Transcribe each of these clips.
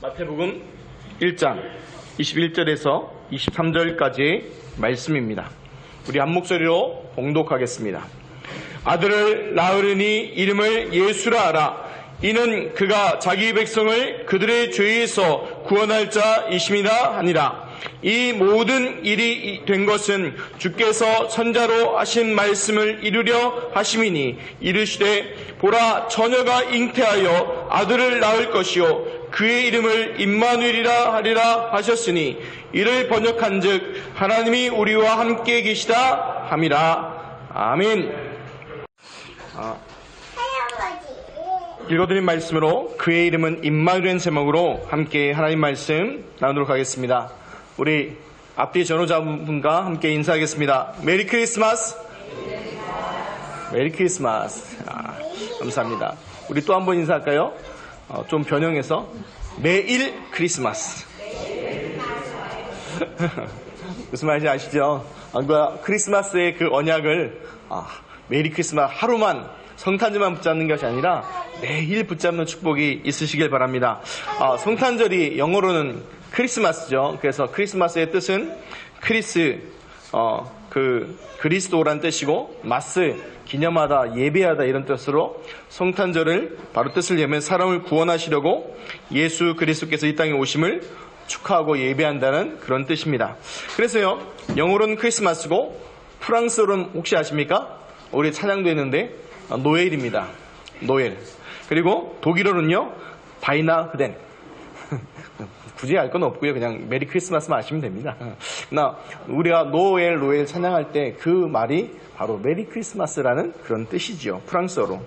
마태복음 1장 21절에서 23절까지의 말씀입니다. 우리 한 목소리로 봉독하겠습니다. 아들을 낳으리니 이름을 예수라 하라. 이는 그가 자기 백성을 그들의 죄에서 구원할 자이심이라 하니라. 이 모든 일이 된 것은 주께서 선자로 하신 말씀을 이루려 하심이니 이르시되 보라 처녀가 잉태하여 아들을 낳을 것이요 그의 이름을 임마누엘이라 하리라 하셨으니 이를 번역한즉 하나님이 우리와 함께 계시다 함이라. 아멘. 읽어드린 말씀으로 그의 이름은 임마누엘 제목으로 함께 하나님 말씀 나누도록 하겠습니다. 우리 앞뒤 전호자분과 함께 인사하겠습니다. 메리 크리스마스. 메리 크리스마스. 감사합니다. 우리 또 한 번 인사할까요? 좀 변형해서 매일 크리스마스. 무슨 말인지 아시죠? 크리스마스의 그 언약을 메리 크리스마스 하루만 성탄절만 붙잡는 것이 아니라 매일 붙잡는 축복이 있으시길 바랍니다. 성탄절이 영어로는 크리스마스죠. 그래서 크리스마스의 뜻은 그리스도란 뜻이고 마스 기념하다 예배하다 이런 뜻으로 성탄절을 바로 뜻을 내면 사람을 구원하시려고 예수 그리스도께서 이 땅에 오심을 축하하고 예배한다는 그런 뜻입니다. 그래서요 영어로는 크리스마스고 프랑스어로는 혹시 아십니까? 우리 찬양도 했는데 노엘입니다. 노엘. 그리고 독일어는요 바이나흐덴. 굳이 알 건 없고요. 그냥 메리 크리스마스만 아시면 됩니다. 우리가 노엘 찬양할 때 그 말이 바로 메리 크리스마스라는 그런 뜻이죠. 프랑스어로.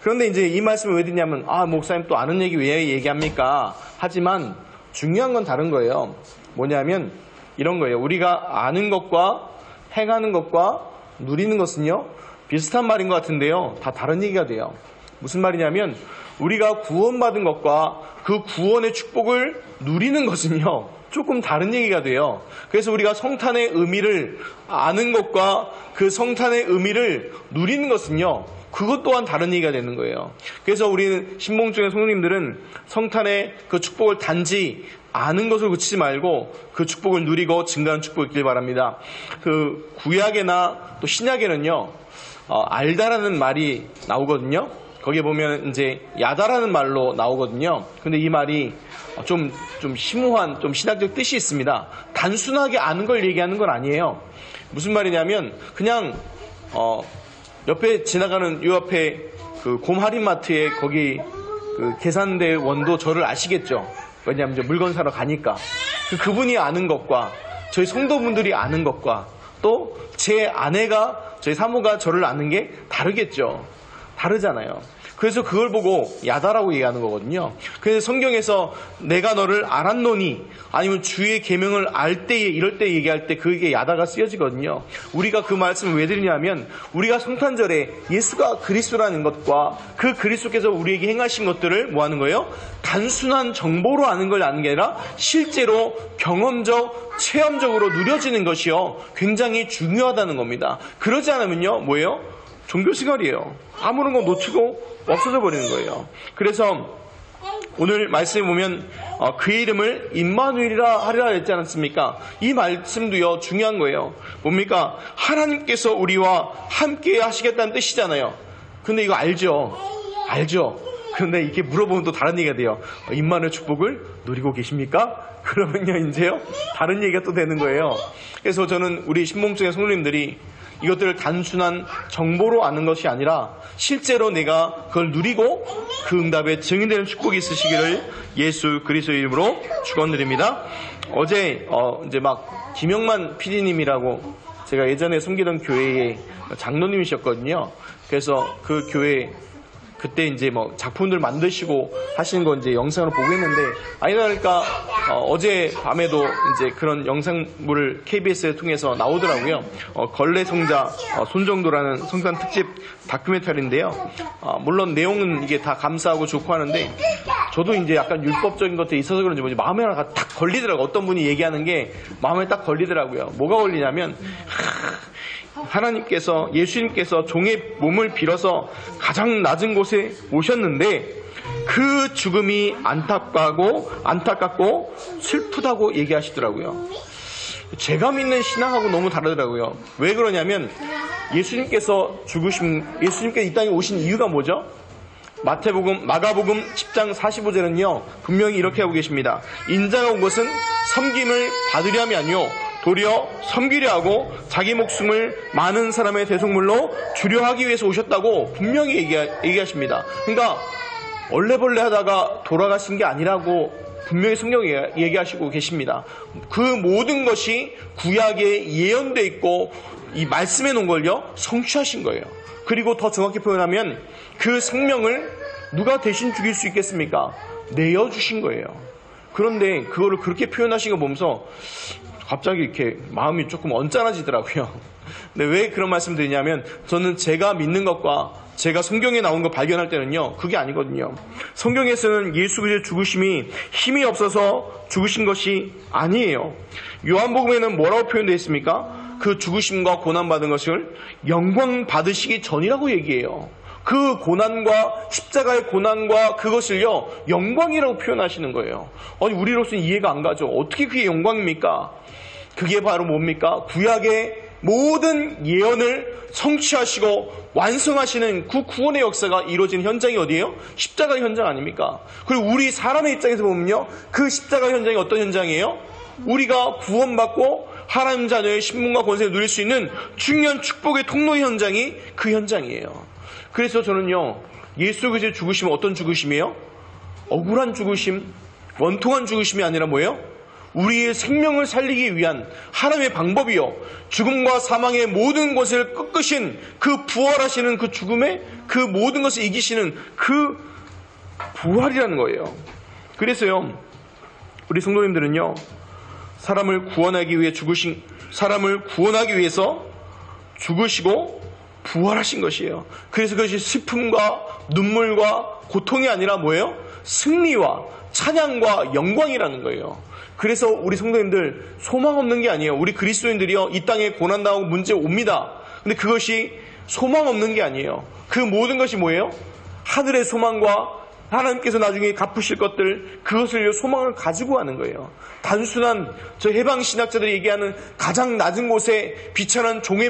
그런데 이제 이 말씀을 왜 드냐면 목사님 또 아는 얘기 왜 얘기합니까? 하지만 중요한 건 다른 거예요. 뭐냐면 이런 거예요. 우리가 아는 것과 행하는 것과 누리는 것은요 비슷한 말인 것 같은데요. 다 다른 얘기가 돼요. 무슨 말이냐면 우리가 구원받은 것과 그 구원의 축복을 누리는 것은요 조금 다른 얘기가 돼요. 그래서 우리가 성탄의 의미를 아는 것과 그 성탄의 의미를 누리는 것은요 그것 또한 다른 얘기가 되는 거예요. 그래서 우리는 신봉중의 성도님들은 성탄의 그 축복을 단지 아는 것을 그치지 말고 그 축복을 누리고 증가하는 축복이 있길 바랍니다. 그 구약에나 또 신약에는요 알다라는 말이 나오거든요. 거기에 보면 이제 야다라는 말로 나오거든요. 근데 이 말이 좀 심오한 좀 신학적 뜻이 있습니다. 단순하게 아는 걸 얘기하는 건 아니에요. 무슨 말이냐면 그냥 옆에 지나가는 요 앞에 그 곰 할인마트에 거기 그 계산대 원도 저를 아시겠죠. 왜냐하면 이제 물건 사러 가니까 그분이 아는 것과 저희 성도분들이 아는 것과 또 제 아내가 저희 사모가 저를 아는 게 다르겠죠. 다르잖아요. 그래서 그걸 보고 야다라고 얘기하는 거거든요. 그래서 성경에서 내가 너를 알았노니 아니면 주의 계명을 알 때에 이럴 때 얘기할 때 그게 야다가 쓰여지거든요. 우리가 그 말씀을 왜 드리냐면 우리가 성탄절에 예수가 그리스도라는 것과 그 그리스도께서 우리에게 행하신 것들을 뭐 하는 거예요? 단순한 정보로 아는 걸 아는 게 아니라 실제로 경험적, 체험적으로 누려지는 것이요 굉장히 중요하다는 겁니다. 그러지 않으면요 뭐예요? 종교생활이에요. 아무런 거 놓치고 없어져 버리는 거예요. 그래서 오늘 말씀에 보면 그의 이름을 임마누엘이라 하리라 했지 않았습니까? 이 말씀도요 중요한 거예요. 뭡니까? 하나님께서 우리와 함께 하시겠다는 뜻이잖아요. 근데 이거 알죠? 그런데 이렇게 물어보면 또 다른 얘기가 돼요. 임마누엘 축복을 누리고 계십니까? 그러면요 이제요 다른 얘기가 또 되는 거예요. 그래서 저는 우리 신봉중의 성도님들이 이것들을 단순한 정보로 아는 것이 아니라 실제로 내가 그걸 누리고 그 응답에 증인되는 축복이 있으시기를 예수 그리스도의 이름으로 축원드립니다. 어제 이제 막 김영만 PD님이라고 제가 예전에 섬기던 교회의 장로님이셨거든요. 그래서 그 교회 그때 이제 뭐 작품들 만드시고 하시는 거 이제 영상으로 보고 있는데 그러니까 어제 밤에도 이제 그런 영상물을 KBS를 통해서 나오더라고요. 걸레성자 손정도라는 성탄 특집 다큐멘터리인데요. 물론 내용은 이게 다 감사하고 좋고 하는데 저도 이제 약간 율법적인 것들이 있어서 그런지 뭐지 마음에 하나 딱 걸리더라고요. 어떤 분이 얘기하는 게 마음에 딱 걸리더라고요. 뭐가 걸리냐면 하나님께서 예수님께서 종의 몸을 빌어서 가장 낮은 곳에 오셨는데 그 죽음이 안타깝고 슬프다고 얘기하시더라고요. 제가 믿는 신앙하고 너무 다르더라고요. 왜 그러냐면 예수님께서 이 땅에 오신 이유가 뭐죠? 마가복음 10장 45절은요, 분명히 이렇게 하고 계십니다. 인자가 온 것은 섬김을 받으려 함이 아니요 도리어 섬기려 하고 자기 목숨을 많은 사람의 대속물로 주려 하기 위해서 오셨다고 분명히 얘기하십니다. 그러니까 얼레벌레 하다가 돌아가신 게 아니라고 분명히 성경에 얘기하시고 계십니다. 그 모든 것이 구약에 예언되어 있고 이 말씀해 놓은 걸요 성취하신 거예요. 그리고 더 정확히 표현하면 그 생명을 누가 대신 죽일 수 있겠습니까? 내어주신 거예요. 그런데 그거를 그렇게 표현하신 거 보면서 갑자기 이렇게 마음이 조금 언짢아지더라고요. 근데 왜 그런 말씀 드리냐면 저는 제가 믿는 것과 제가 성경에 나온 거 발견할 때는요, 그게 아니거든요. 성경에서는 예수 그리스도의 죽으심이 힘이 없어서 죽으신 것이 아니에요. 요한복음에는 뭐라고 표현되어 있습니까? 그 죽으심과 고난받은 것을 영광 받으시기 전이라고 얘기해요. 그 고난과 십자가의 고난과 그것을요 영광이라고 표현하시는 거예요. 아니 우리로서는 이해가 안 가죠. 어떻게 그게 영광입니까? 그게 바로 뭡니까? 구약의 모든 예언을 성취하시고 완성하시는 그 구원의 역사가 이루어진 현장이 어디예요? 십자가 현장 아닙니까? 그리고 우리 사람의 입장에서 보면요, 그 십자가 현장이 어떤 현장이에요? 우리가 구원받고 하나님 자녀의 신분과 권세를 누릴 수 있는 중요한 축복의 통로 현장이 그 현장이에요. 그래서 저는요, 예수 그리스도의 죽으심은 어떤 죽으심이에요? 억울한 죽으심, 원통한 죽으심이 아니라 뭐예요? 우리의 생명을 살리기 위한 하나님의 방법이요, 죽음과 사망의 모든 것을 꺾으신 그 부활하시는 그 죽음의 그 모든 것을 이기시는 그 부활이라는 거예요. 그래서요, 우리 성도님들은요, 사람을 구원하기 위해서 죽으시고 부활하신 것이에요. 그래서 그것이 슬픔과 눈물과 고통이 아니라 뭐예요? 승리와 찬양과 영광이라는 거예요. 그래서 우리 성도님들 소망 없는 게 아니에요. 우리 그리스도인들이요, 이 땅에 고난당하고 문제 옵니다. 근데 그것이 소망 없는 게 아니에요. 그 모든 것이 뭐예요? 하늘의 소망과 하나님께서 나중에 갚으실 것들, 그것을 소망을 가지고 하는 거예요. 단순한 저 해방신학자들이 얘기하는 가장 낮은 곳에 비천한 종의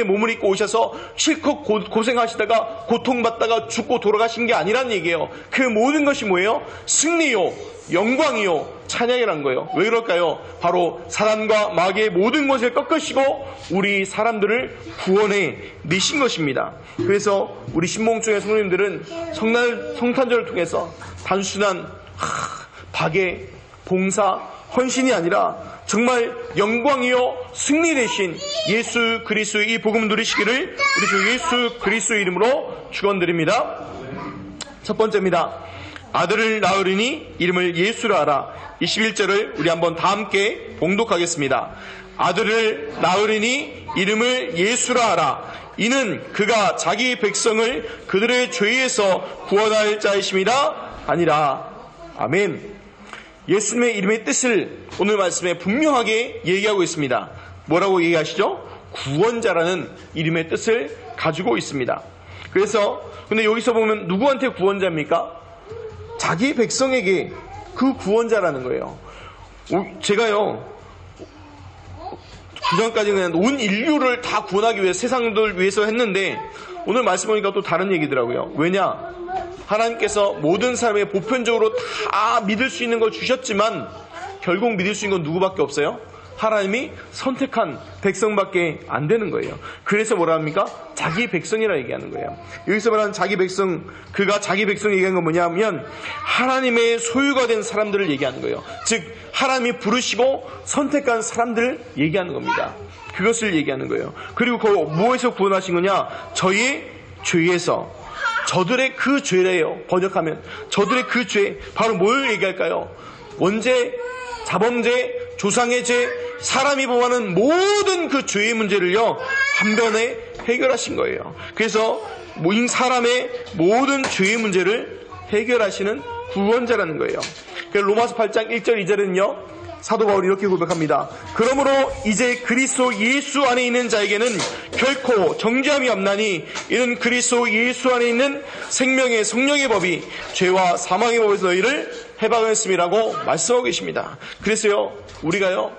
몸을 입고 오셔서 실컷 고생하시다가 고통받다가 죽고 돌아가신 게 아니란 얘기예요. 그 모든 것이 뭐예요? 승리요, 영광이요, 찬양이란 거예요. 왜 그럴까요? 바로 사단과 마귀의 모든 것을 꺾으시고 우리 사람들을 구원해 내신 것입니다. 그래서 우리 신봉중의 성도님들은 성탄절을 통해서 단순한 박애, 봉사, 헌신이 아니라 정말 영광이요 승리 되신 예수 그리스도의 이 복음 누리시기를 우리 주 예수 그리스도의 이름으로 축원드립니다. 첫 번째입니다. 아들을 낳으리니 이름을 예수라 하라. 21절을 우리 한번 다 함께 봉독하겠습니다. 아들을 낳으리니 이름을 예수라 하라. 이는 그가 자기 백성을 그들의 죄에서 구원할 자이심이라 아니라. 아멘. 예수님의 이름의 뜻을 오늘 말씀에 분명하게 얘기하고 있습니다. 뭐라고 얘기하시죠? 구원자라는 이름의 뜻을 가지고 있습니다. 그래서 근데 여기서 보면 누구한테 구원자입니까? 자기 백성에게 그 구원자라는 거예요. 제가요, 그전까지는 온 인류를 다 구원하기 위해 세상들 위해서 했는데 오늘 말씀 보니까 또 다른 얘기더라고요. 왜냐? 하나님께서 모든 사람에게 보편적으로 다 믿을 수 있는 걸 주셨지만 결국 믿을 수 있는 건 누구밖에 없어요? 하나님이 선택한 백성밖에 안 되는 거예요. 그래서 뭐라 합니까? 자기 백성이라 얘기하는 거예요. 여기서 말하는 자기 백성, 그가 자기 백성 얘기하는 건 뭐냐면 하나님의 소유가 된 사람들을 얘기하는 거예요. 즉 하나님이 부르시고 선택한 사람들을 얘기하는 겁니다. 그것을 얘기하는 거예요. 그리고 그 무엇에서 구원하신 거냐? 저희의 죄에서. 저들의 그 죄래요. 번역하면 저들의 그 죄, 바로 뭘 얘기할까요? 원죄, 자범죄, 조상의 죄, 사람이 범하는 모든 그 죄의 문제를요 한 번에 해결하신 거예요. 그래서 사람의 모든 죄의 문제를 해결하시는 구원자라는 거예요. 그래서 로마서 8장 1절 2절은요 사도 바울이 이렇게 고백합니다. 그러므로 이제 그리스도 예수 안에 있는 자에게는 결코 정죄함이 없나니 이는 그리스도 예수 안에 있는 생명의 성령의 법이 죄와 사망의 법에서 너희를 해방했음이라고 말씀하고 계십니다. 그래서요, 우리가요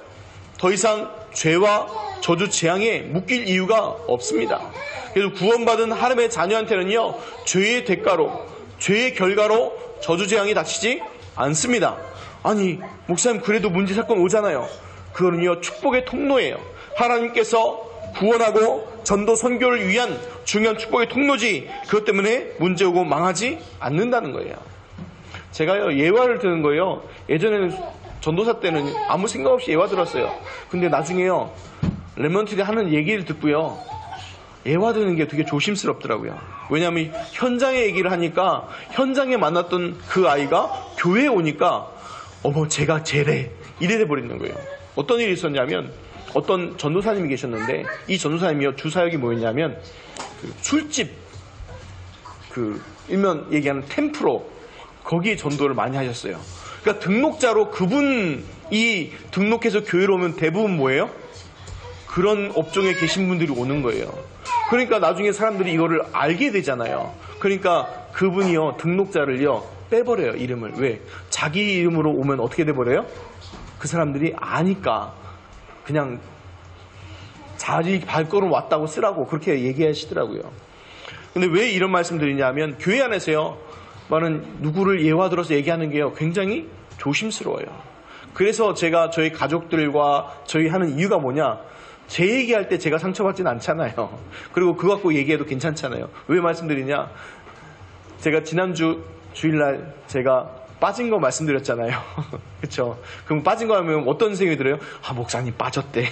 더 이상 죄와 저주 재앙에 묶일 이유가 없습니다. 그래서 구원받은 하나님의 자녀한테는요, 죄의 대가로, 죄의 결과로 저주 재앙이 닥치지 않습니다. 아니, 목사님 그래도 문제 사건 오잖아요. 그거는요, 축복의 통로예요. 하나님께서 구원하고 전도 선교를 위한 중요한 축복의 통로지, 그것 때문에 문제 오고 망하지 않는다는 거예요. 제가요, 예화를 드는 거예요. 예전에는 전도사 때는 아무 생각 없이 예화 들었어요. 근데 나중에요, 렘넌트들이 하는 얘기를 듣고요, 예화 드는 게 되게 조심스럽더라고요. 왜냐하면 현장의 얘기를 하니까 현장에 만났던 그 아이가 교회에 오니까 어머 제가 쟤래 이래 돼버리는 거예요. 어떤 일이 있었냐면 어떤 전도사님이 계셨는데 이 전도사님이요, 주사역이 뭐였냐면 술집, 일면 얘기하는 템프로, 거기 전도를 많이 하셨어요. 그러니까 등록자로 그분이 등록해서 교회로 오면 대부분 뭐예요? 그런 업종에 계신 분들이 오는 거예요. 그러니까 나중에 사람들이 이거를 알게 되잖아요. 그러니까 그분이요, 등록자를요 빼버려요, 이름을. 왜? 자기 이름으로 오면 어떻게 돼버려요? 그 사람들이 아니까 그냥 자기 발걸음 왔다고 쓰라고 그렇게 얘기하시더라고요. 근데 왜 이런 말씀 드리냐면, 교회 안에서요 많은 누구를 예화 들어서 얘기하는 게요 굉장히 조심스러워요. 그래서 제가 저희 가족들과 저희 하는 이유가 뭐냐, 제 얘기할 때 제가 상처받지는 않잖아요. 그리고 그거 갖고 얘기해도 괜찮잖아요. 왜 말씀드리냐, 제가 지난주 주일날 제가 빠진 거 말씀드렸잖아요. 그쵸? 그럼 빠진 거 하면 어떤 생각이 들어요? 아, 목사님 빠졌대.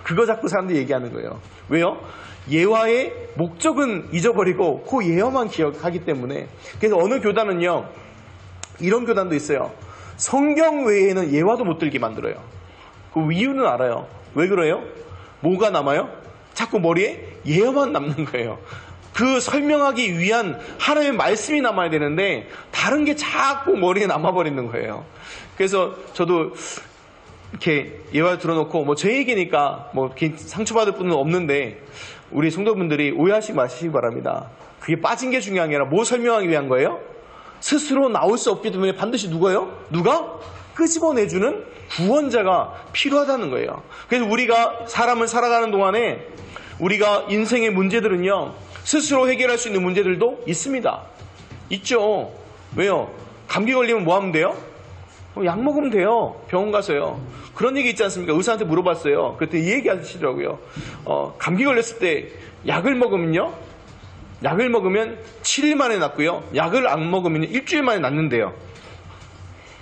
그거 자꾸 사람들이 얘기하는 거예요. 왜요? 예화의 목적은 잊어버리고 그 예화만 기억하기 때문에. 그래서 어느 교단은요, 이런 교단도 있어요. 성경 외에는 예화도 못 들게 만들어요. 그 이유는 알아요. 왜 그래요? 뭐가 남아요? 자꾸 머리에 예화만 남는 거예요. 그 설명하기 위한 하나님의 말씀이 남아야 되는데 다른 게 자꾸 머리에 남아버리는 거예요. 그래서 저도 이렇게 예화 들어놓고 뭐 제 얘기니까 뭐 상처받을 분은 없는데 우리 성도분들이 오해하지 마시기 바랍니다. 그게 빠진 게 중요한 게 아니라 뭐 설명하기 위한 거예요? 스스로 나올 수 없기 때문에 반드시 누가요? 누가? 끄집어내주는 구원자가 필요하다는 거예요. 그래서 우리가 사람을 살아가는 동안에 우리가 인생의 문제들은요, 스스로 해결할 수 있는 문제들도 있습니다. 있죠. 왜요? 감기 걸리면 뭐 하면 돼요? 약 먹으면 돼요. 병원 가서요. 그런 얘기 있지 않습니까? 의사한테 물어봤어요. 그랬더니 이 얘기 하시더라고요. 감기 걸렸을 때 약을 먹으면요, 약을 먹으면 7일 만에 낫고요, 약을 안 먹으면 일주일 만에 낫는데요.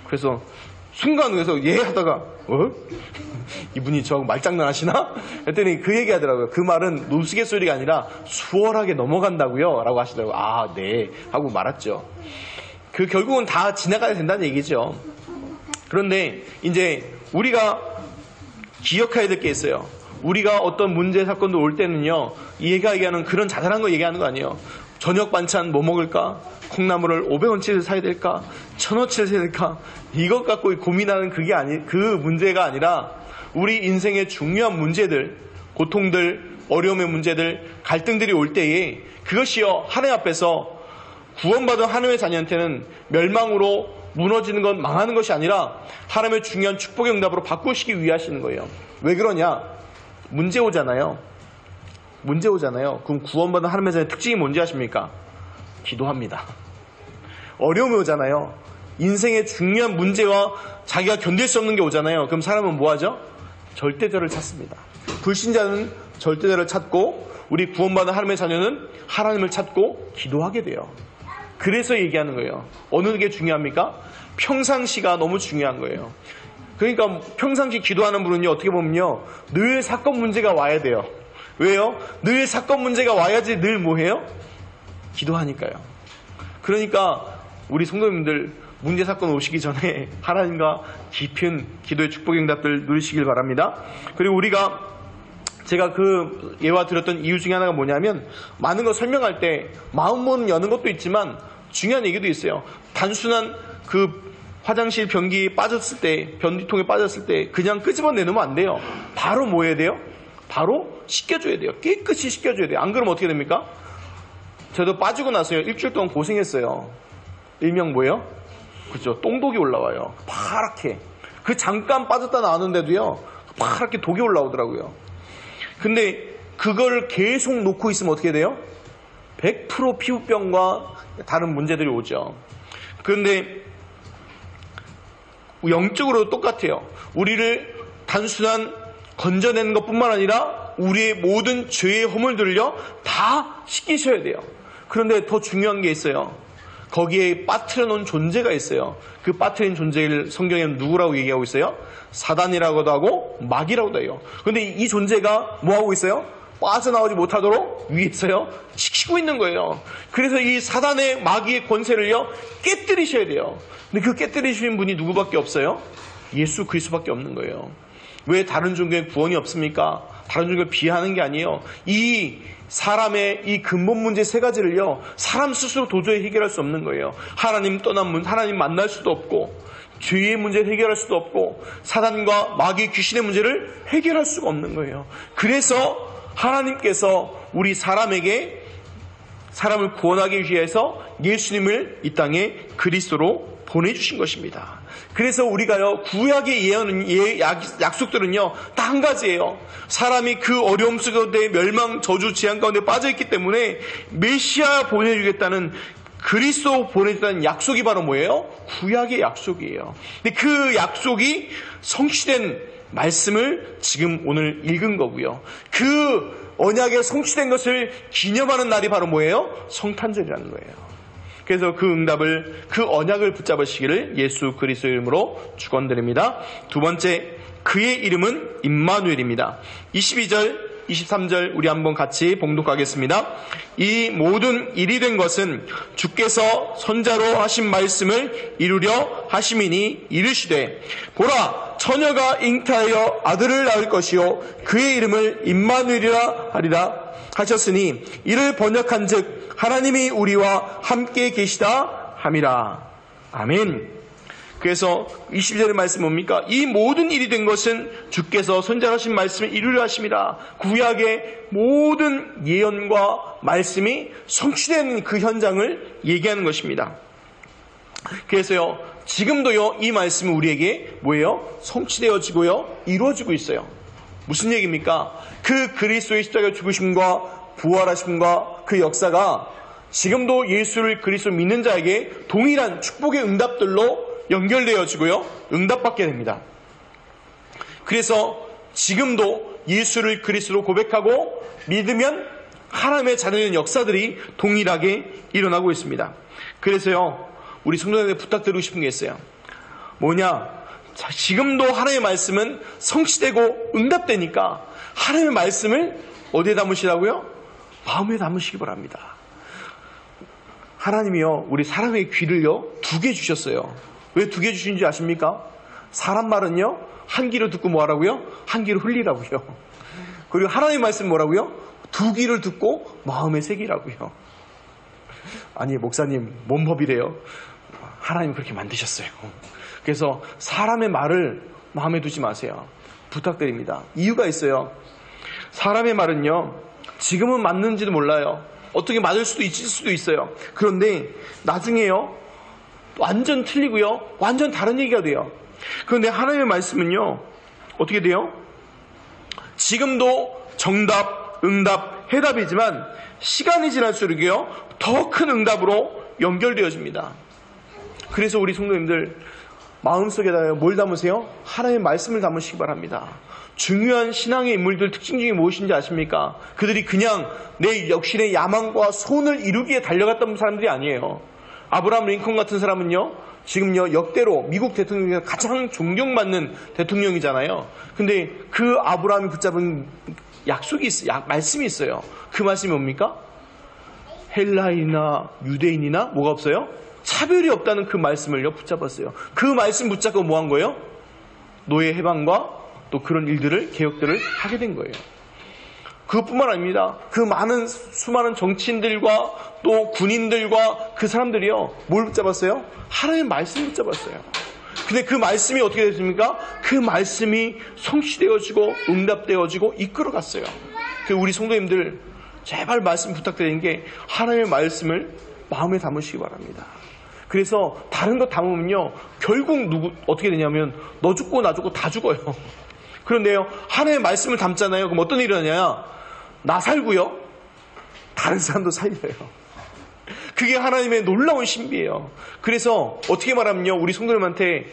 그래서 순간 그래서 예 하다가 이분이 저 말장난 하시나? 했더니 그 얘기 하더라고요. 그 말은 우스갯소리가 아니라 수월하게 넘어간다고요 라고 하시더라고요. 아, 네 하고 말았죠. 그 결국은 다 지나가야 된다는 얘기죠. 그런데 이제 우리가 기억해야 될 게 있어요. 우리가 어떤 문제 사건도 올 때는요, 얘가 얘기하는 그런 자잘한 거 얘기하는 거 아니에요. 저녁 반찬 뭐 먹을까? 콩나물을 500원치를 사야 될까? 1000원치를 사야 될까? 이것 갖고 고민하는 그 문제가 아니라 우리 인생의 중요한 문제들, 고통들, 어려움의 문제들, 갈등들이 올 때에 그것이요, 하나님 앞에서 구원받은 하나님의 자녀한테는 멸망으로 무너지는 건 망하는 것이 아니라 하나님의 중요한 축복의 응답으로 바꾸시기 위해 하시는 거예요. 왜 그러냐? 문제 오잖아요. 그럼 구원받은 하나님의 자녀의 특징이 뭔지 아십니까? 기도합니다. 어려움이 오잖아요. 인생의 중요한 문제와 자기가 견딜 수 없는 게 오잖아요. 그럼 사람은 뭐 하죠? 절대자를 찾습니다. 불신자는 절대자를 찾고, 우리 구원받은 하나님의 자녀는 하나님을 찾고 기도하게 돼요. 그래서 얘기하는 거예요. 어느 게 중요합니까? 평상시가 너무 중요한 거예요. 그러니까 평상시 기도하는 분은요, 어떻게 보면요, 늘 사건 문제가 와야 돼요. 왜요? 늘 사건 문제가 와야지 늘 뭐해요? 기도하니까요. 그러니까 우리 성도님들 문제 사건 오시기 전에 하나님과 깊은 기도의 축복의 응답들 누리시길 바랍니다. 그리고 제가 그 예화 드렸던 이유 중에 하나가 뭐냐면, 많은 거 설명할 때 마음문은 여는 것도 있지만 중요한 얘기도 있어요. 단순한 그 화장실 변기에 빠졌을 때, 변기통에 빠졌을 때 그냥 끄집어내놓으면 안 돼요. 바로 뭐 해야 돼요? 바로 씻겨줘야 돼요. 깨끗이 씻겨줘야 돼요. 안 그러면 어떻게 됩니까? 저도 빠지고 나서요, 일주일 동안 고생했어요. 일명 뭐예요? 그죠? 똥독이 올라와요. 파랗게. 그 잠깐 빠졌다 나왔는데도요, 파랗게 독이 올라오더라고요. 근데 그걸 계속 놓고 있으면 어떻게 돼요? 100% 피부병과 다른 문제들이 오죠. 그런데 영적으로 똑같아요. 우리를 단순한 건져내는 것뿐만 아니라 우리의 모든 죄의 허물들을요 다 씻기셔야 돼요. 그런데 더 중요한 게 있어요. 거기에 빠뜨려 놓은 존재가 있어요. 그 빠뜨린 존재를 성경에는 누구라고 얘기하고 있어요? 사단이라고도 하고 마귀라고도 해요. 그런데 이 존재가 뭐하고 있어요? 빠져나오지 못하도록 위에서요 지키고 있는 거예요. 그래서 이 사단의 마귀의 권세를요 깨뜨리셔야 돼요. 근데 그 깨뜨리시는 분이 누구밖에 없어요? 예수 그리스도밖에 없는 거예요. 왜 다른 종교에 구원이 없습니까? 다른 종교를 비하하는 게 아니에요. 이 사람의 이 근본 문제 세 가지를요 사람 스스로 도저히 해결할 수 없는 거예요. 하나님 떠난 문, 하나님 만날 수도 없고, 죄의 문제를 해결할 수도 없고, 사단과 마귀 귀신의 문제를 해결할 수가 없는 거예요. 그래서 하나님께서 우리 사람에게 사람을 구원하기 위해서 예수님을 이 땅에 그리스도로 보내주신 것입니다. 그래서 우리가요 구약의 약속들은요 다 한 가지예요. 사람이 그 어려움 속에 멸망, 저주, 재앙 가운데 빠져있기 때문에 메시아 보내주겠다는, 그리스도 보내주겠다는 약속이 바로 뭐예요? 구약의 약속이에요. 근데 그 약속이 성취된 말씀을 지금 오늘 읽은 거고요. 그 언약에 성취된 것을 기념하는 날이 바로 뭐예요? 성탄절이라는 거예요. 그래서 그 응답을, 그 언약을 붙잡으시기를 예수 그리스도 이름으로 축원드립니다. 두 번째, 그의 이름은 임마누엘입니다. 22절 23절 우리 한번 같이 봉독하겠습니다. 이 모든 일이 된 것은 주께서 선자로 하신 말씀을 이루려 하심이니 이르시되, 보라 처녀가 잉태하여 아들을 낳을 것이요 그의 이름을 임마누엘이라 하리라 하셨으니, 이를 번역한즉 하나님이 우리와 함께 계시다 함이라. 아멘. 그래서 22절의 말씀 뭡니까? 이 모든 일이 된 것은 주께서 선자하신 말씀을 이루려 하심이라. 구약의 모든 예언과 말씀이 성취되는 그 현장을 얘기하는 것입니다. 그래서요 지금도요 이 말씀은 우리에게 뭐예요? 성취되어지고요 이루어지고 있어요. 무슨 얘기입니까? 그 그리스도의 십자가 죽으심과 부활하심과 그 역사가 지금도 예수를 그리스도 믿는 자에게 동일한 축복의 응답들로 연결되어지고요 응답받게 됩니다. 그래서 지금도 예수를 그리스도로 고백하고 믿으면 하나님의 자녀된 역사들이 동일하게 일어나고 있습니다. 그래서요 우리 성도님들 부탁드리고 싶은 게 있어요. 뭐냐? 자, 지금도 하나님의 말씀은 성취되고 응답되니까 하나님의 말씀을 어디에 담으시라고요? 마음에 담으시기 바랍니다. 하나님이요 우리 사람의 귀를요 2개 주셨어요. 왜 2개 주신지 아십니까? 사람 말은요 한 귀로 듣고 뭐하라고요? 한 귀로 흘리라고요. 그리고 하나님의 말씀 뭐라고요? 2귀를 듣고 마음에 새기라고요. 아니 목사님 뭔 법이래요? 하나님 그렇게 만드셨어요. 그래서 사람의 말을 마음에 두지 마세요. 부탁드립니다. 이유가 있어요. 사람의 말은요 지금은 맞는지도 몰라요. 어떻게 맞을 수도 있을 수도 있어요. 그런데 나중에요 완전 틀리고요 완전 다른 얘기가 돼요. 그런데 하나님의 말씀은요 어떻게 돼요? 지금도 정답, 응답, 해답이지만 시간이 지날수록요 더 큰 응답으로 연결되어집니다. 그래서 우리 성도님들 마음속에다가 뭘 담으세요? 하나님의 말씀을 담으시기 바랍니다. 중요한 신앙의 인물들 특징 중에 무엇인지 아십니까? 그들이 그냥 내 역신의 야망과 소원을 이루기 위해 달려갔던 사람들이 아니에요. 아브라함 링컨 같은 사람은요 지금요 역대로 미국 대통령 중에서 가장 존경받는 대통령이잖아요. 근데 그 아브라함이 붙잡은 약속이 있어요. 말씀이 있어요. 그 말씀이 뭡니까? 헬라인이나 유대인이나 뭐가 없어요? 차별이 없다는 그 말씀을요 붙잡았어요. 그 말씀 붙잡고 뭐 한 거예요? 노예 해방과 또 그런 일들을, 개혁들을 하게 된 거예요. 그것뿐만 아닙니다. 그 많은 수많은 정치인들과 또 군인들과 그 사람들이요 뭘 붙잡았어요? 하나님의 말씀 붙잡았어요. 근데 그 말씀이 어떻게 됐습니까? 그 말씀이 성취되어지고 응답되어지고 이끌어갔어요. 우리 성도님들 제발 말씀 부탁드리는 게 하나님의 말씀을 마음에 담으시기 바랍니다. 그래서 다른 거 담으면요 결국 어떻게 되냐면 너 죽고 나 죽고 다 죽어요. 그런데요 하나님의 말씀을 담잖아요. 그럼 어떤 일이 일어나냐? 나 살고요 다른 사람도 살려요. 그게 하나님의 놀라운 신비예요. 그래서 어떻게 말하면요 우리 성도님한테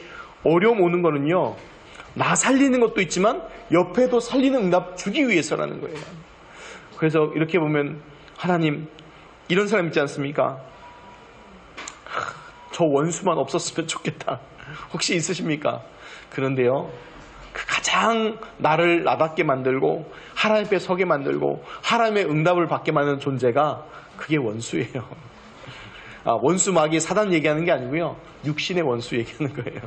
어려움 오는 거는요 나 살리는 것도 있지만 옆에도 살리는 응답 주기 위해서라는 거예요. 그래서 이렇게 보면 하나님 이런 사람 있지 않습니까? 저 원수만 없었으면 좋겠다. 혹시 있으십니까? 그런데요 그 가장 나를 나답게 만들고 하나님 앞에 서게 만들고 하나님의 응답을 받게 만드는 존재가 그게 원수예요. 원수 마귀 사단 얘기하는 게 아니고요 육신의 원수 얘기하는 거예요.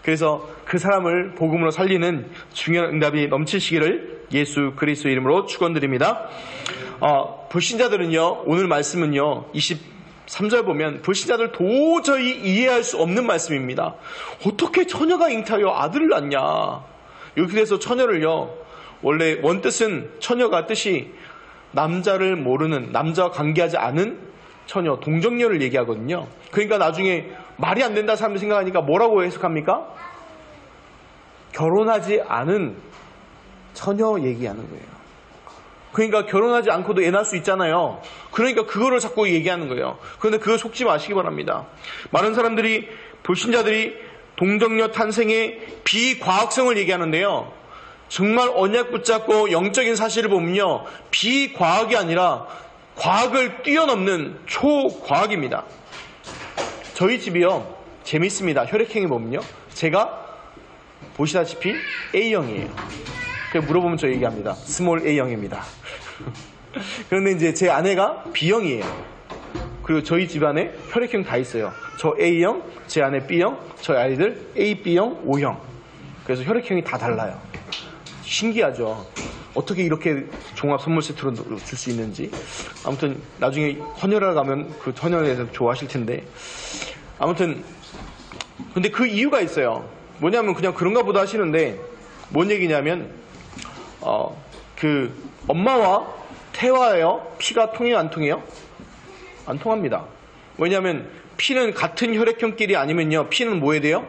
그래서 그 사람을 복음으로 살리는 중요한 응답이 넘치시기를 예수 그리스도 이름으로 축원드립니다. 불신자들은요 오늘 말씀은요 23절 보면 불신자들 도저히 이해할 수 없는 말씀입니다. 어떻게 처녀가 잉타하여 아들을 낳냐. 여기 그래서 처녀를요 원래 원뜻은 처녀가 뜻이 남자를 모르는 남자와 관계하지 않은 처녀 동정녀를 얘기하거든요. 그러니까 나중에 말이 안 된다 사람들이 생각하니까 뭐라고 해석합니까? 결혼하지 않은 처녀 얘기하는 거예요. 그러니까 결혼하지 않고도 애 낳을 수 있잖아요. 그러니까 그거를 자꾸 얘기하는 거예요. 그런데 그거 속지 마시기 바랍니다. 많은 사람들이 불신자들이 동정녀 탄생의 비과학성을 얘기하는데요. 정말 언약 붙잡고 영적인 사실을 보면요 비과학이 아니라 과학을 뛰어넘는 초과학입니다. 저희 집이요 재밌습니다. 혈액형이 보면요 제가 보시다시피 A형이에요. 물어보면 저 얘기합니다. 스몰 A형입니다. 그런데 이제 제 아내가 B형이에요. 그리고 저희 집안에 혈액형 다 있어요. 저 A형, 제 아내 B형, 저희 아이들 A, B형, O형. 그래서 혈액형이 다 달라요. 신기하죠. 어떻게 이렇게 종합 선물 세트로 줄 수 있는지. 아무튼 나중에 헌혈하러 가면 그 헌혈에 대해서 좋아하실 텐데. 아무튼 근데 그 이유가 있어요. 뭐냐면 그냥 그런가 보다 하시는데 뭔 얘기냐면 그 엄마와 태와요 피가 통해요 안 통해요? 안 통합니다. 왜냐하면 피는 같은 혈액형끼리 아니면요 피는 뭐 해야 돼요?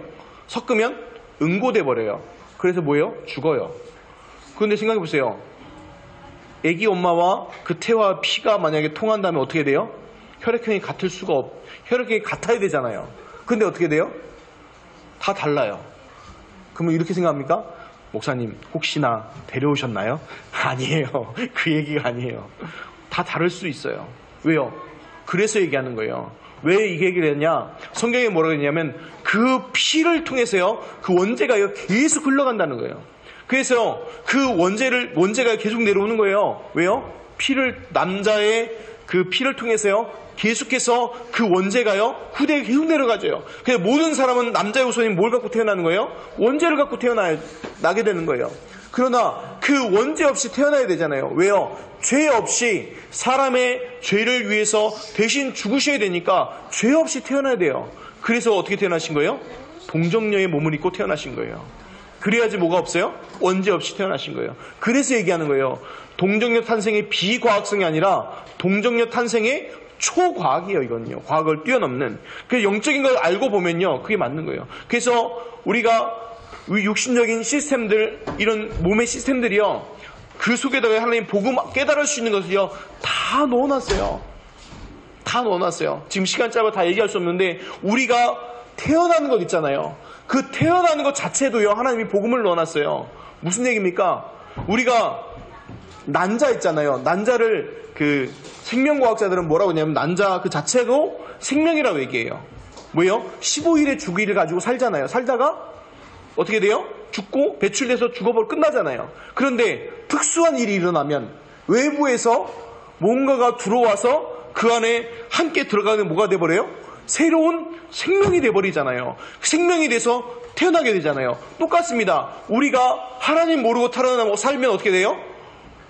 섞으면 응고돼 버려요. 그래서 뭐예요? 죽어요. 그런데 생각해 보세요. 애기 엄마와 그 태와 피가 만약에 통한다면 어떻게 돼요? 혈액형이 같을 수가 혈액형이 같아야 되잖아요. 근데 어떻게 돼요? 다 달라요. 그러면 이렇게 생각합니까? 목사님 혹시나 데려오셨나요? 아니에요. 그 얘기가 아니에요. 다 다를 수 있어요. 왜요? 그래서 얘기하는 거예요. 왜 이 얘기를 했냐? 성경에 뭐라고 했냐면 그 피를 통해서요 그 원죄가요 계속 흘러간다는 거예요. 그래서 그 원죄가 계속 내려오는 거예요. 왜요? 남자의 그 피를 통해서요 계속해서 그 원죄가요 후대에 계속 내려가져요. 그래서 모든 사람은 남자의 후손이 뭘 갖고 태어나는 거예요? 원죄를 갖고 나게 되는 거예요. 그러나 그 원죄 없이 태어나야 되잖아요. 왜요? 죄 없이 사람의 죄를 위해서 대신 죽으셔야 되니까 죄 없이 태어나야 돼요. 그래서 어떻게 태어나신 거예요? 동정녀의 몸을 입고 태어나신 거예요. 그래야지 뭐가 없어요? 원죄 없이 태어나신 거예요. 그래서 얘기하는 거예요. 동정녀 탄생의 비과학성이 아니라 동정녀 탄생의 초과학이에요. 이건요. 과학을 뛰어넘는. 그래서 영적인 걸 알고 보면요. 그게 맞는 거예요. 그래서 우리가 육신적인 시스템들, 이런 몸의 시스템들이요. 그 속에다가 하나님 복음 깨달을 수 있는 것을요. 다 넣어놨어요. 다 넣어놨어요. 지금 시간 짧아 다 얘기할 수 없는데 우리가 태어나는 것 있잖아요. 그 태어나는 것 자체도요. 하나님이 복음을 넣어놨어요. 무슨 얘기입니까? 우리가 난자 있잖아요. 난자를 그 생명과학자들은 뭐라고 하냐면 난자 그 자체도 생명이라고 얘기해요. 뭐예요? 15일의 주기를 가지고 살잖아요. 살다가 어떻게 돼요? 죽고 배출돼서 죽어버리고 끝나잖아요. 그런데 특수한 일이 일어나면 외부에서 뭔가가 들어와서 그 안에 함께 들어가는 뭐가 돼버려요? 새로운 생명이 돼버리잖아요. 생명이 돼서 태어나게 되잖아요. 똑같습니다. 우리가 하나님 모르고 살면 어떻게 돼요?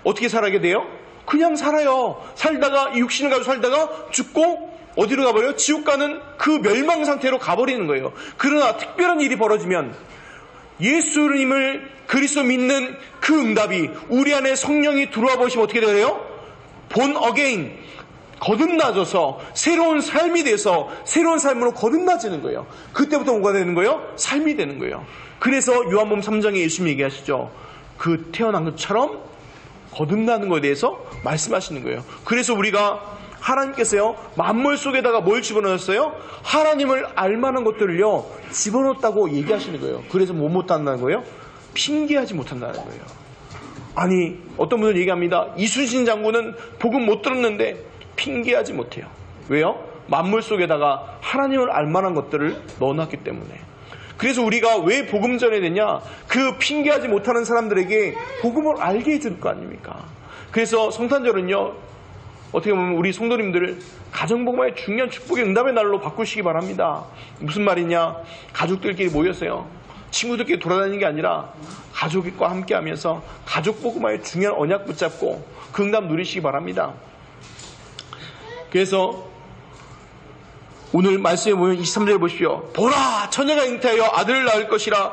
어떻게 살아게 돼요? 그냥 살아요. 살다가 이 육신을 가지고 살다가 죽고 어디로 가버려요? 지옥 가는 그 멸망 상태로 가버리는 거예요. 그러나 특별한 일이 벌어지면 예수님을 그리스도 믿는 그 응답이 우리 안에 성령이 들어와 보시면 어떻게 돼요? 본 어게인, 거듭나져서 새로운 삶이 돼서 새로운 삶으로 거듭나지는 거예요. 그때부터 뭐가 되는 거예요? 삶이 되는 거예요. 그래서 요한복음 3장에 예수님이 얘기하시죠. 그 태어난 것처럼 거듭나는 것에 대해서 말씀하시는 거예요. 그래서 우리가 하나님께서요, 만물 속에다가 뭘 집어넣었어요? 하나님을 알만한 것들을요, 집어넣었다고 얘기하시는 거예요. 그래서 뭐 못한다는 거예요? 핑계하지 못한다는 거예요. 아니, 어떤 분은 얘기합니다. 이순신 장군은 복음 못 들었는데 핑계하지 못해요. 왜요? 만물 속에다가 하나님을 알만한 것들을 넣어놨기 때문에. 그래서 우리가 왜 복음 전해야 되냐? 그 핑계하지 못하는 사람들에게 복음을 알게 해줄 거 아닙니까? 그래서 성탄절은요, 어떻게 보면 우리 성도님들을 가정복음화의 중요한 축복의 응답의 날로 바꾸시기 바랍니다. 무슨 말이냐? 가족들끼리 모였어요. 친구들끼리 돌아다니는 게 아니라 가족과 함께 하면서 가족복음화의 중요한 언약 붙잡고 그 응답 누리시기 바랍니다. 그래서 오늘 말씀에 보면 23절에 보십시오. 보라! 처녀가 잉태하여 아들을 낳을 것이라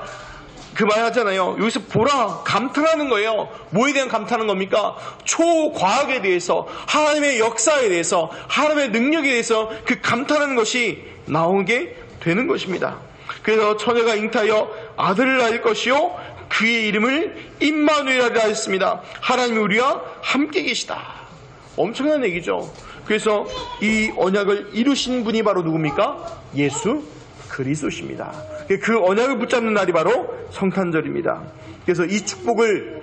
그 말 하잖아요. 여기서 보라, 감탄하는 거예요. 뭐에 대한 감탄하는 겁니까? 초과학에 대해서, 하나님의 역사에 대해서, 하나님의 능력에 대해서 그 감탄하는 것이 나오게 되는 것입니다. 그래서 처녀가 잉태하여 아들을 낳을 것이요 그의 이름을 임마누엘이라 하였습니다. 하나님이 우리와 함께 계시다. 엄청난 얘기죠. 그래서 이 언약을 이루신 분이 바로 누굽니까? 예수 그리스도십니다. 그 언약을 붙잡는 날이 바로 성탄절입니다. 그래서 이 축복을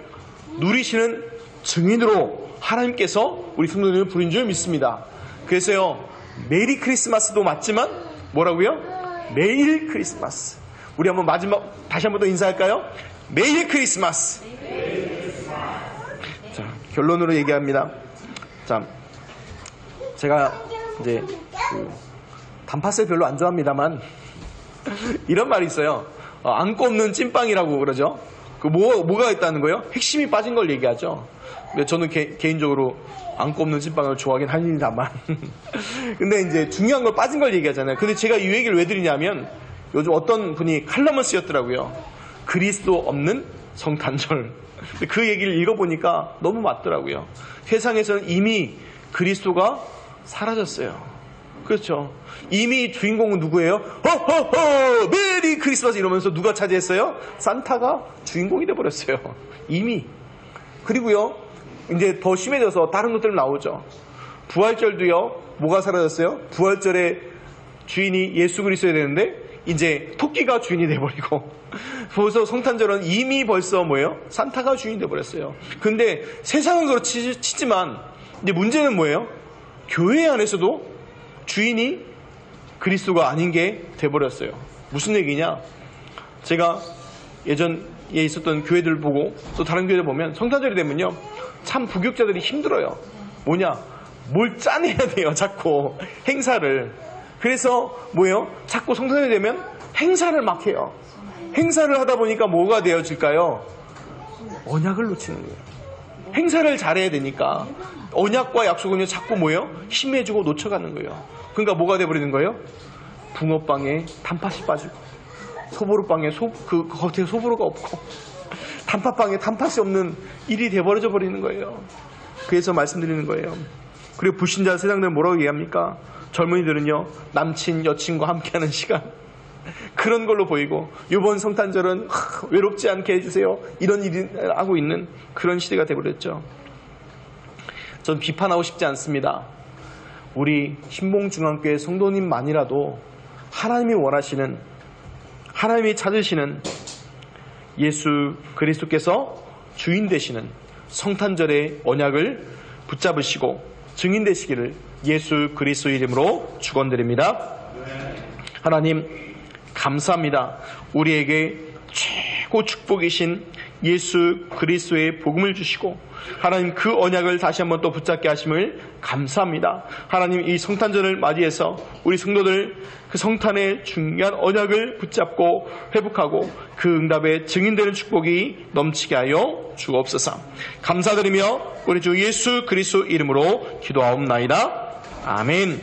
누리시는 증인으로 하나님께서 우리 성도님을 부린 줄 믿습니다. 그래서요, 메리 크리스마스도 맞지만 뭐라고요? 매일 크리스마스. 우리 한번 마지막 다시 한번 더 인사할까요? 매일 크리스마스. 자, 결론으로 얘기합니다. 자, 제가 이제 단팥을 별로 안 좋아합니다만 이런 말이 있어요. 안고 없는 찐빵이라고 그러죠. 그 뭐가 있다는 거예요? 핵심이 빠진 걸 얘기하죠. 근데 저는 개인적으로 안고 없는 찐빵을 좋아하긴 합니다만 근데 이제 중요한 걸 빠진 걸 얘기하잖아요. 근데 제가 이 얘기를 왜 드리냐면 요즘 어떤 분이 칼럼을 쓰였더라고요. 그리스도 없는 성탄절. 그 얘기를 읽어보니까 너무 맞더라고요. 세상에서는 이미 그리스도가 사라졌어요. 그렇죠. 이미 주인공은 누구예요? 허허허 메리 크리스마스 이러면서 누가 차지했어요? 산타가 주인공이 돼버렸어요. 이미. 그리고요, 이제 더 심해져서 다른 것들 나오죠. 부활절도요, 뭐가 사라졌어요? 부활절에 주인이 예수 그리스도야 되는데 이제 토끼가 주인이 돼버리고 벌써 성탄절은 이미 벌써 뭐예요? 산타가 주인이 돼버렸어요. 근데 세상은 그렇지 치지만 이제 문제는 뭐예요? 교회 안에서도 주인이 그리스도가 아닌 게 돼버렸어요. 무슨 얘기냐? 제가 예전에 있었던 교회들 보고 또 다른 교회들 보면 성탄절이 되면요, 참 부교육자들이 힘들어요. 뭐냐? 뭘 짜내야 돼요, 자꾸 행사를. 그래서 뭐예요? 자꾸 성탄절이 되면 행사를 막 해요. 행사를 하다 보니까 뭐가 되어질까요? 언약을 놓치는 거예요. 행사를 잘해야 되니까 언약과 약속은 자꾸 뭐예요? 심해지고 놓쳐가는 거예요. 그러니까 뭐가 돼버리는 거예요? 붕어빵에 단팥이 빠지고, 소보루빵에 그 겉에 소보루가 없고, 단팥빵에 단팥이 없는 일이 돼버려 버리는 거예요. 그래서 말씀드리는 거예요. 그리고 불신자 세상들은 뭐라고 얘기합니까? 젊은이들은요, 남친, 여친과 함께하는 시간, 그런 걸로 보이고, 이번 성탄절은 외롭지 않게 해주세요, 이런 일을 하고 있는 그런 시대가 돼버렸죠. 전 비판하고 싶지 않습니다. 우리 신봉중앙교회 성도님만이라도 하나님이 원하시는, 하나님이 찾으시는 예수 그리스도께서 주인 되시는 성탄절의 언약을 붙잡으시고 증인 되시기를 예수 그리스도 이름으로 축원드립니다. 하나님 감사합니다. 우리에게 최고 축복이신 예수 그리스도의 복음을 주시고 하나님 그 언약을 다시 한번 또 붙잡게 하심을 감사합니다. 하나님 이 성탄절을 맞이해서 우리 성도들 그 성탄의 중요한 언약을 붙잡고 회복하고 그 응답의 증인되는 축복이 넘치게 하여 주옵소서. 감사드리며 우리 주 예수 그리스도 이름으로 기도하옵나이다. 아멘.